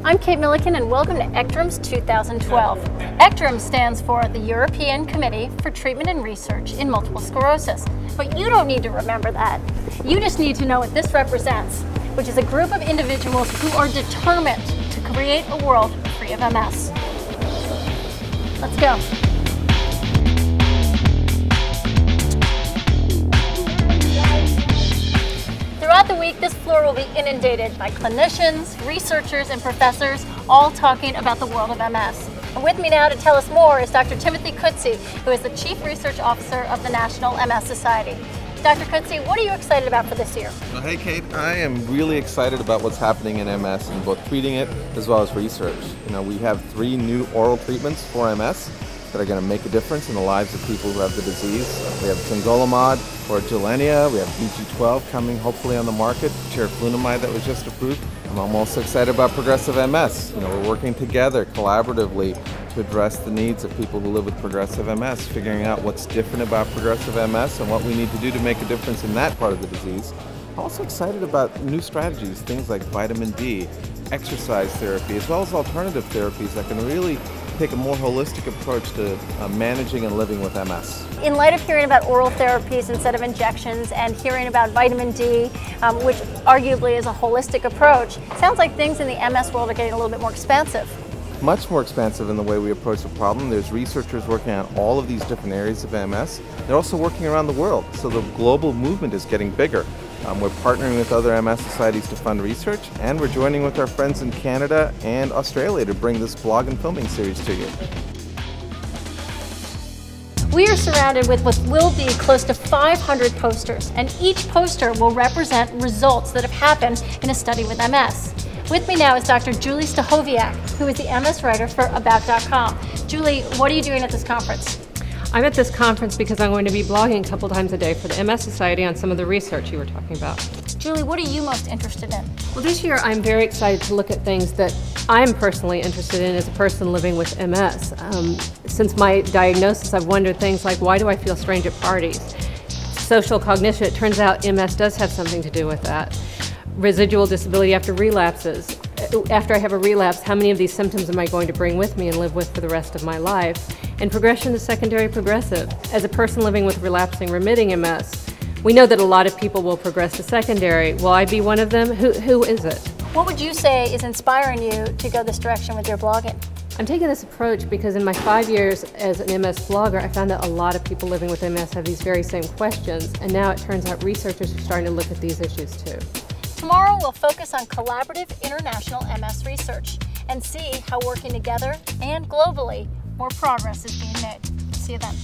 I'm Kate Milliken and welcome to ECTRIMS 2012. ECTRIMS stands for the European Committee for Treatment and Research in Multiple Sclerosis. But you don't need to remember that. You just need to know what this represents, which is a group of individuals who are determined to create a world free of MS. Let's go. Throughout the week, this floor will be inundated by clinicians, researchers, and professors, all talking about the world of MS. And with me now to tell us more is Dr. Timothy Coetzee, who is the Chief Research Officer of the National MS Society. Dr. Coetzee, what are you excited about for this year? Well, hey Kate, I am really excited about what's happening in MS and both treating it as well as research. We have 3 new oral treatments for MS that are going to make a difference in the lives of people who have the disease. We have fingolimod for Gilenya, we have BG12 coming hopefully on the market, teriflunomide that was just approved. I'm also excited about progressive MS. We're working together collaboratively to address the needs of people who live with progressive MS, figuring out what's different about progressive MS and what we need to do to make a difference in that part of the disease. I'm also excited about new strategies, things like vitamin D, exercise therapy, as well as alternative therapies that can really take a more holistic approach to managing and living with MS. In light of hearing about oral therapies instead of injections and hearing about vitamin D, which arguably is a holistic approach, sounds like things in the MS world are getting a little bit more expansive. Much more expansive in the way we approach the problem. There's researchers working on all of these different areas of MS. They're also working around the world, so the global movement is getting bigger. We're partnering with other MS societies to fund research, and we're joining with our friends in Canada and Australia to bring this blog and filming series to you. We are surrounded with what will be close to 500 posters, and each poster will represent results that have happened in a study with MS. With me now is Dr. Julie Stopova, who is the MS writer for About.com. Julie, what are you doing at this conference? I'm at this conference because I'm going to be blogging a couple times a day for the MS Society on some of the research you were talking about. Julie, what are you most interested in? Well, this year I'm very excited to look at things that I'm personally interested in as a person living with MS. Since my diagnosis, I've wondered things like, why do I feel strange at parties? Social cognition, it turns out MS does have something to do with that. Residual disability after relapses. After I have a relapse, how many of these symptoms am I going to bring with me and live with for the rest of my life? And progression to secondary progressive. As a person living with relapsing remitting MS, we know that a lot of people will progress to secondary. Will I be one of them? Who is it? What would you say is inspiring you to go this direction with your blogging? I'm taking this approach because in my 5 years as an MS blogger, I found that a lot of people living with MS have these very same questions, and now it turns out researchers are starting to look at these issues too. Tomorrow we'll focus on collaborative international MS research and see how working together and globally more progress is being made. See you then.